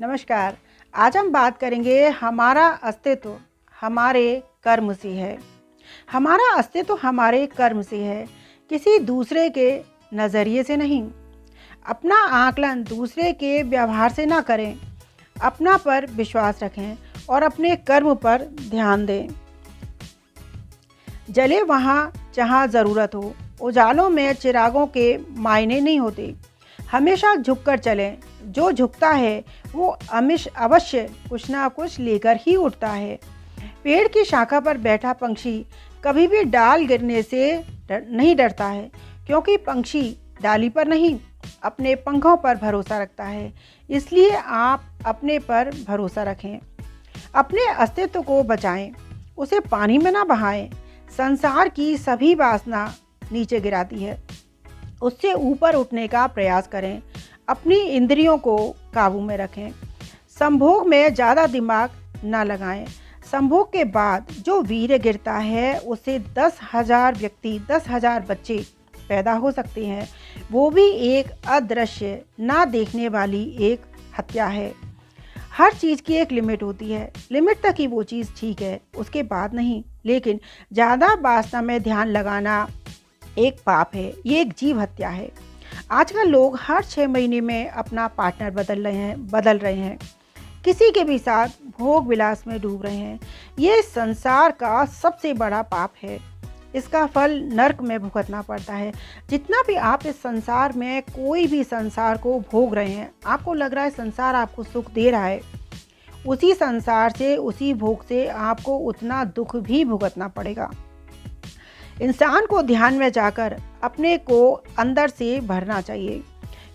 नमस्कार। आज हम बात करेंगे हमारा अस्तित्व हमारे कर्म से है। हमारा अस्तित्व हमारे कर्म से है, किसी दूसरे के नज़रिए से नहीं। अपना आकलन दूसरे के व्यवहार से ना करें, अपना पर विश्वास रखें और अपने कर्म पर ध्यान दें। जले वहाँ जहाँ ज़रूरत हो, उजालों में चिरागों के मायने नहीं होते। हमेशा झुककर चलें, जो झुकता है वो अवश्य कुछ ना कुछ लेकर ही उठता है। पेड़ की शाखा पर बैठा पंछी कभी भी डाल गिरने से नहीं डरता है, क्योंकि पंछी डाली पर नहीं अपने पंखों पर भरोसा रखता है। इसलिए आप अपने पर भरोसा रखें, अपने अस्तित्व को बचाएं, उसे पानी में ना बहाएं। संसार की सभी वासना नीचे गिराती है, उससे ऊपर उठने का प्रयास करें। अपनी इंद्रियों को काबू में रखें, संभोग में ज़्यादा दिमाग ना लगाएं। संभोग के बाद जो वीर्य गिरता है उससे 10,000 व्यक्ति, 10,000 बच्चे पैदा हो सकते हैं। वो भी एक अदृश्य ना देखने वाली एक हत्या है। हर चीज़ की एक लिमिट होती है, लिमिट तक ही वो चीज़ ठीक है, उसके बाद नहीं। लेकिन ज़्यादा वासना में ध्यान लगाना एक पाप है, ये एक जीव हत्या है। आजकल लोग हर 6 महीने में अपना पार्टनर बदल रहे हैं, किसी के भी साथ भोग विलास में डूब रहे हैं। ये संसार का सबसे बड़ा पाप है, इसका फल नरक में भुगतना पड़ता है। जितना भी आप इस संसार में कोई भी संसार को भोग रहे हैं, आपको लग रहा है संसार आपको सुख दे रहा है, उसी संसार से, उसी भोग से आपको उतना दुख भी भुगतना पड़ेगा। इंसान को ध्यान में जाकर अपने को अंदर से भरना चाहिए,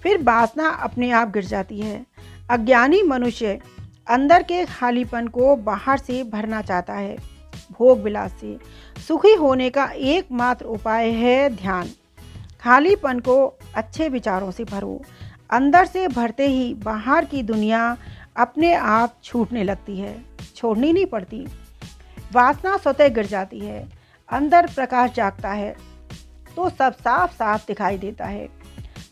फिर वासना अपने आप गिर जाती है। अज्ञानी मनुष्य अंदर के खालीपन को बाहर से भरना चाहता है, भोग विलास से। सुखी होने का एकमात्र उपाय है ध्यान। खालीपन को अच्छे विचारों से भरो, अंदर से भरते ही बाहर की दुनिया अपने आप छूटने लगती है, छोड़नी नहीं पड़ती। वासना स्वतः गिर जाती है, अंदर प्रकाश जागता है तो सब साफ साफ दिखाई देता है।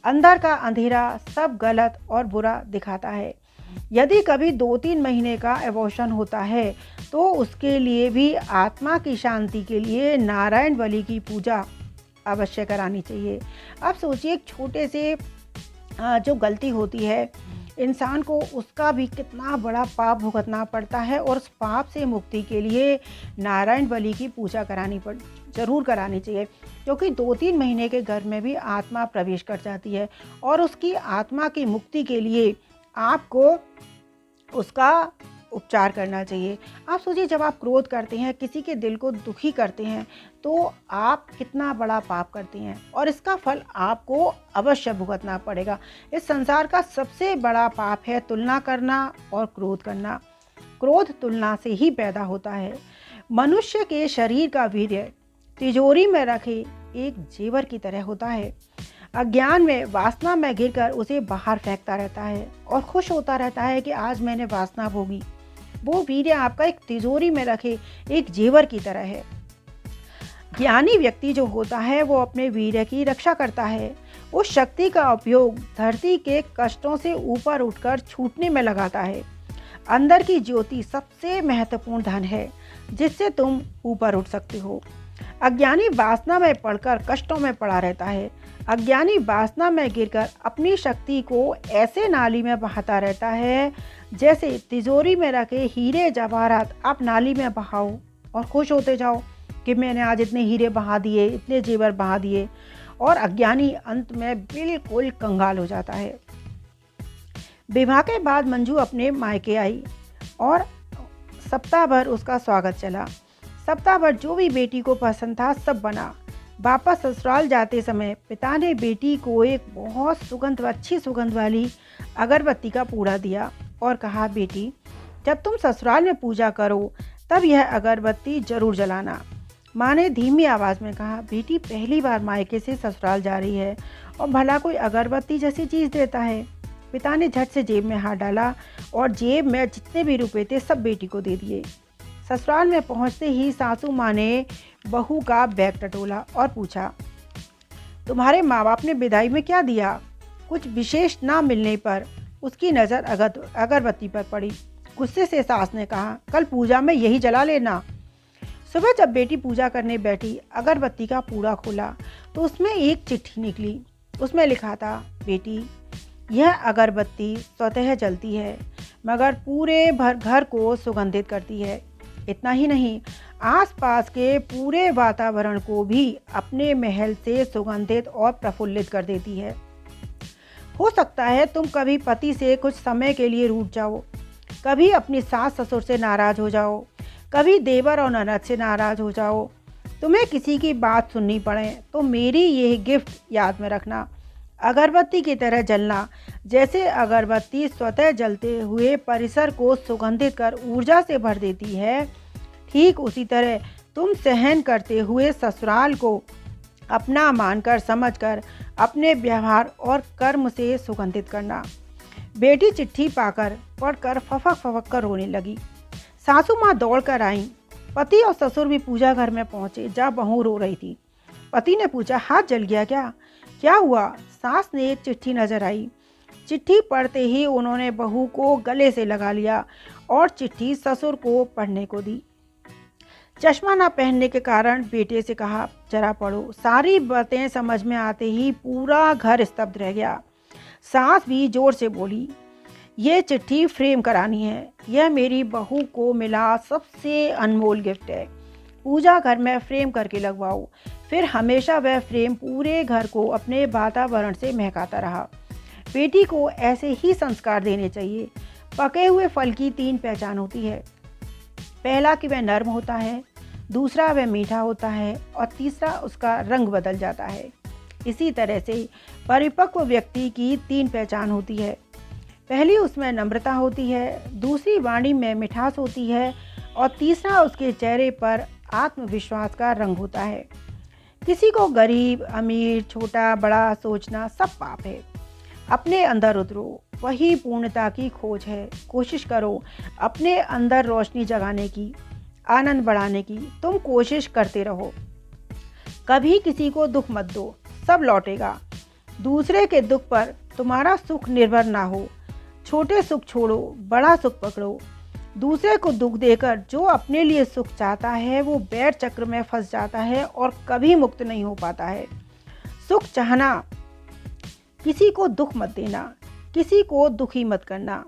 अंदर का अंधेरा सब गलत और बुरा दिखाता है। यदि कभी 2-3 महीने का एबॉर्शन होता है तो उसके लिए भी आत्मा की शांति के लिए नारायण बलि की पूजा अवश्य करानी चाहिए। अब सोचिए, एक छोटे से जो गलती होती है इंसान को, उसका भी कितना बड़ा पाप भुगतना पड़ता है। और उस पाप से मुक्ति के लिए नारायण बलि की पूजा ज़रूर करानी चाहिए, क्योंकि 2-3 महीने के गर्भ में भी आत्मा प्रवेश कर जाती है और उसकी आत्मा की मुक्ति के लिए आपको उसका उपचार करना चाहिए। आप सोचिए, जब आप क्रोध करते हैं, किसी के दिल को दुखी करते हैं, तो आप कितना बड़ा पाप करते हैं और इसका फल आपको अवश्य भुगतना पड़ेगा। इस संसार का सबसे बड़ा पाप है तुलना करना और क्रोध करना। क्रोध तुलना से ही पैदा होता है। मनुष्य के शरीर का वीर्य तिजोरी में रखे एक जेवर की तरह होता है। अज्ञान में, वासना में गिरकर उसे बाहर फेंकता रहता है और खुश होता रहता है कि आज मैंने वासना भोगी। वो वीर्य आपका एक तिजोरी में रखे एक जेवर की तरह है। ज्ञानी व्यक्ति जो होता है वो अपने वीर्य की रक्षा करता है, उस शक्ति का उपयोग धरती के कष्टों से ऊपर उठकर छूटने में लगाता है। अंदर की ज्योति सबसे महत्वपूर्ण धन है जिससे तुम ऊपर उठ सकते हो। अज्ञानी वासना में पड़कर कष्टों में पड़ा रहता है। अज्ञानी वासना में गिरकर अपनी शक्ति को ऐसे नाली में बहाता रहता है जैसे तिजोरी में रखे हीरे जवाहरात आप नाली में बहाओ और खुश होते जाओ कि मैंने आज इतने हीरे बहा दिए, इतने जेवर बहा दिए। और अज्ञानी अंत में बिल्कुल कंगाल हो जाता है। विवाह के बाद मंजू अपने मायके आई और सप्ताह भर उसका स्वागत चला। सप्ताह भर जो भी बेटी को पसंद था सब बना। वापस ससुराल जाते समय पिता ने बेटी को एक बहुत अच्छी सुगंध वाली अगरबत्ती का पूड़ा दिया और कहा, बेटी जब तुम ससुराल में पूजा करो तब यह अगरबत्ती जरूर जलाना। माँ ने धीमी आवाज़ में कहा, बेटी पहली बार मायके से ससुराल जा रही है और भला कोई अगरबत्ती जैसी चीज़ देता है। पिता ने झट से जेब में हाथ डाला और जेब में जितने भी रुपए थे सब बेटी को दे दिए। ससुराल में पहुंचते ही सासू माँ ने बहू का बैग टटोला और पूछा, तुम्हारे माँ बाप ने विदाई में क्या दिया? कुछ विशेष ना मिलने पर उसकी नज़र अगरबत्ती पर पड़ी। गुस्से से सास ने कहा, कल पूजा में यही जला लेना। सुबह जब बेटी पूजा करने बैठी, अगरबत्ती का पूड़ा खोला तो उसमें एक चिट्ठी निकली। उसमें लिखा था, बेटी, यह अगरबत्ती स्वतः जलती है मगर पूरे घर को सुगंधित करती है। इतना ही नहीं, आसपास के पूरे वातावरण को भी अपने महल से सुगंधित और प्रफुल्लित कर देती है। हो सकता है तुम कभी पति से कुछ समय के लिए रूठ जाओ, कभी अपनी सास ससुर से नाराज़ हो जाओ, कभी देवर और ननद से नाराज़ हो जाओ, तुम्हें किसी की बात सुननी पड़े तो मेरी यह गिफ्ट याद में रखना। अगरबत्ती की तरह जलना। जैसे अगरबत्ती स्वतः जलते हुए परिसर को सुगंधित कर ऊर्जा से भर देती है, ठीक उसी तरह तुम सहन करते हुए ससुराल को अपना मानकर समझकर अपने व्यवहार और कर्म से सुगंधित करना। बेटी चिट्ठी पाकर पढ़कर फफक फफक कर रोने लगी। सासू माँ दौड़ कर आईं। पति और ससुर भी पूजा घर में पहुँचे जहाँ बहू रो रही थी। पति ने पूछा, हाथ जल गया क्या? क्या हुआ? सास ने एक चिट्ठी नजर आई। चिट्ठी पढ़ते ही उन्होंने बहू को गले से लगा लिया और चिट्ठी ससुर को पढ़ने को दी। चश्मा न पहनने के कारण बेटे से कहा, जरा पढ़ो। सारी बातें समझ में आते ही पूरा घर स्तब्ध रह गया। सास भी जोर से बोली, ये चिट्ठी फ्रेम करानी है। यह मेरी बहू को मिला सबसे अनमोल गिफ्ट है। पूजा घर में फ्रेम करके लगवाओ। फिर हमेशा वह फ्रेम पूरे घर को अपने वातावरण से महकाता रहा। बेटी को ऐसे ही संस्कार देने चाहिए। पके हुए फल की 3 पहचान होती है। पहला कि वह नर्म होता है, दूसरा वह मीठा होता है और तीसरा उसका रंग बदल जाता है। इसी तरह से परिपक्व व्यक्ति की 3 पहचान होती है। पहली उसमें नम्रता होती है, दूसरी वाणी में मिठास होती है और तीसरा उसके चेहरे पर आत्मविश्वास का रंग होता है। किसी को गरीब अमीर छोटा बड़ा सोचना सब पाप है। अपने अंदर उतरो, वही पूर्णता की खोज है। कोशिश करो अपने अंदर रोशनी जगाने की, आनंद बढ़ाने की। तुम कोशिश करते रहो। कभी किसी को दुख मत दो, सब लौटेगा। दूसरे के दुख पर तुम्हारा सुख निर्भर ना हो। छोटे सुख छोड़ो, बड़ा सुख पकड़ो। दूसरे को दुख देकर जो अपने लिए सुख चाहता है वो बैर चक्र में फंस जाता है और कभी मुक्त नहीं हो पाता है। सुख चाहना, किसी को दुख मत देना, किसी को दुखी मत करना।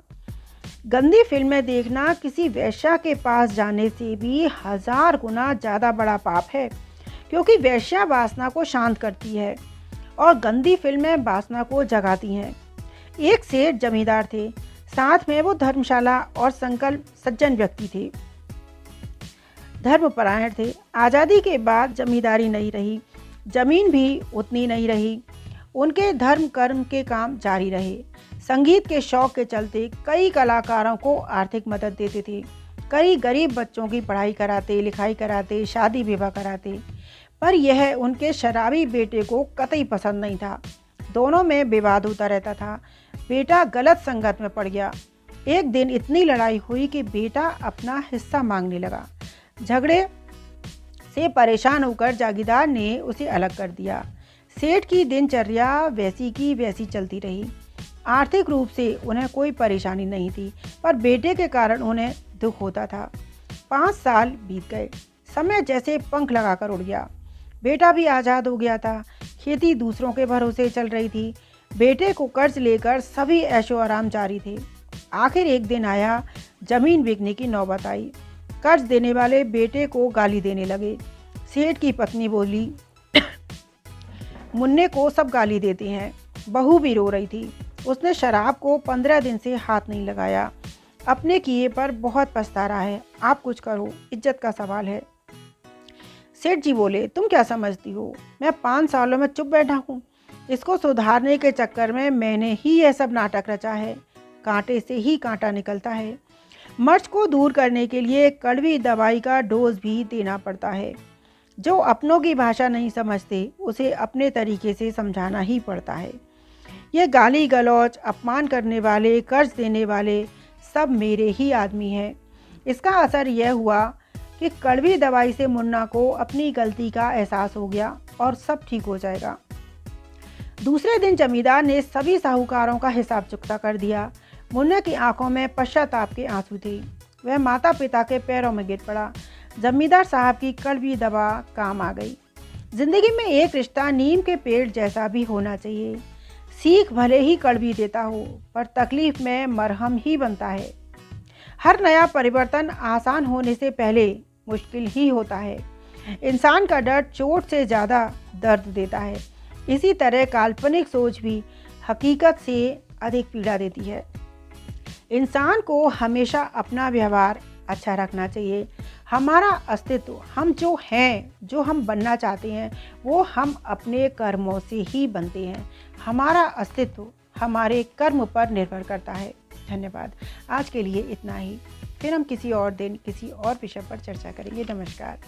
गंदी फिल्में देखना किसी वेश्या के पास जाने से भी 1000 गुना ज़्यादा बड़ा पाप है, क्योंकि वेश्या वासना को शांत करती है और गंदी फिल्में वासना को जगाती हैं। एक सेठ जमींदार थे, साथ में वो धर्मशाला और संकल्प सज्जन व्यक्ति थे, धर्मपरायण थे। आज़ादी के बाद जमींदारी नहीं रही, जमीन भी उतनी नहीं रही। उनके धर्म कर्म के काम जारी रहे। संगीत के शौक के चलते कई कलाकारों को आर्थिक मदद देते थे, कई गरीब बच्चों की पढ़ाई कराते, लिखाई कराते, शादी विवाह कराते। पर यह उनके शराबी बेटे को कतई पसंद नहीं था। दोनों में विवाद होता रहता था। बेटा गलत संगत में पड़ गया। एक दिन इतनी लड़ाई हुई कि बेटा अपना हिस्सा मांगने लगा। झगड़े से परेशान होकर जागीरदार ने उसे अलग कर दिया। सेठ की दिनचर्या वैसी की वैसी चलती रही। आर्थिक रूप से उन्हें कोई परेशानी नहीं थी, पर बेटे के कारण उन्हें दुख होता था। 5 साल बीत गए। समय जैसे पंख लगाकर उड़ गया। बेटा भी आज़ाद हो गया था। खेती दूसरों के भरोसे चल रही थी। बेटे को कर्ज लेकर सभी ऐशो आराम जारी थे। आखिर एक दिन आया, जमीन बिकने की नौबत आई। कर्ज देने वाले बेटे को गाली देने लगे। सेठ की पत्नी बोली, मुन्ने को सब गाली देते हैं। बहू भी रो रही थी। उसने शराब को 15 दिन से हाथ नहीं लगाया। अपने किए पर बहुत पछता रहा है। आप कुछ करो, इज्जत का सवाल है। सेठ जी बोले, तुम क्या समझती हो, मैं 5 सालों में चुप बैठा हूँ। इसको सुधारने के चक्कर में मैंने ही यह सब नाटक रचा है। कांटे से ही कांटा निकलता है। मर्ज को दूर करने के लिए कड़वी दवाई का डोज भी देना पड़ता है। जो अपनों की भाषा नहीं समझते उसे अपने तरीके से समझाना ही पड़ता है। ये गाली गलौज, अपमान करने वाले, कर्ज देने वाले सब मेरे ही आदमी हैं। इसका असर यह हुआ कि कड़वी दवाई से मुन्ना को अपनी गलती का एहसास हो गया और सब ठीक हो जाएगा। दूसरे दिन जमींदार ने सभी साहूकारों का हिसाब चुकता कर दिया। मुन्ना की आंखों में पश्चाताप के आंसू थे। वह माता पिता के पैरों में गिर पड़ा। जमींदार साहब की कड़वी दवा काम आ गई। जिंदगी में एक रिश्ता नीम के पेड़ जैसा भी होना चाहिए। सीख भले ही कड़वी देता हो, पर तकलीफ में मरहम ही बनता है। हर नया परिवर्तन आसान होने से पहले मुश्किल ही होता है। इंसान का डर चोट से ज़्यादा दर्द देता है। इसी तरह काल्पनिक सोच भी हकीकत से अधिक पीड़ा देती है। इंसान को हमेशा अपना व्यवहार अच्छा रखना चाहिए। हमारा अस्तित्व, हम जो हैं, जो हम बनना चाहते हैं, वो हम अपने कर्मों से ही बनते हैं। हमारा अस्तित्व हमारे कर्म पर निर्भर करता है। धन्यवाद। आज के लिए इतना ही। फिर हम किसी और दिन किसी और विषय पर चर्चा करेंगे। नमस्कार।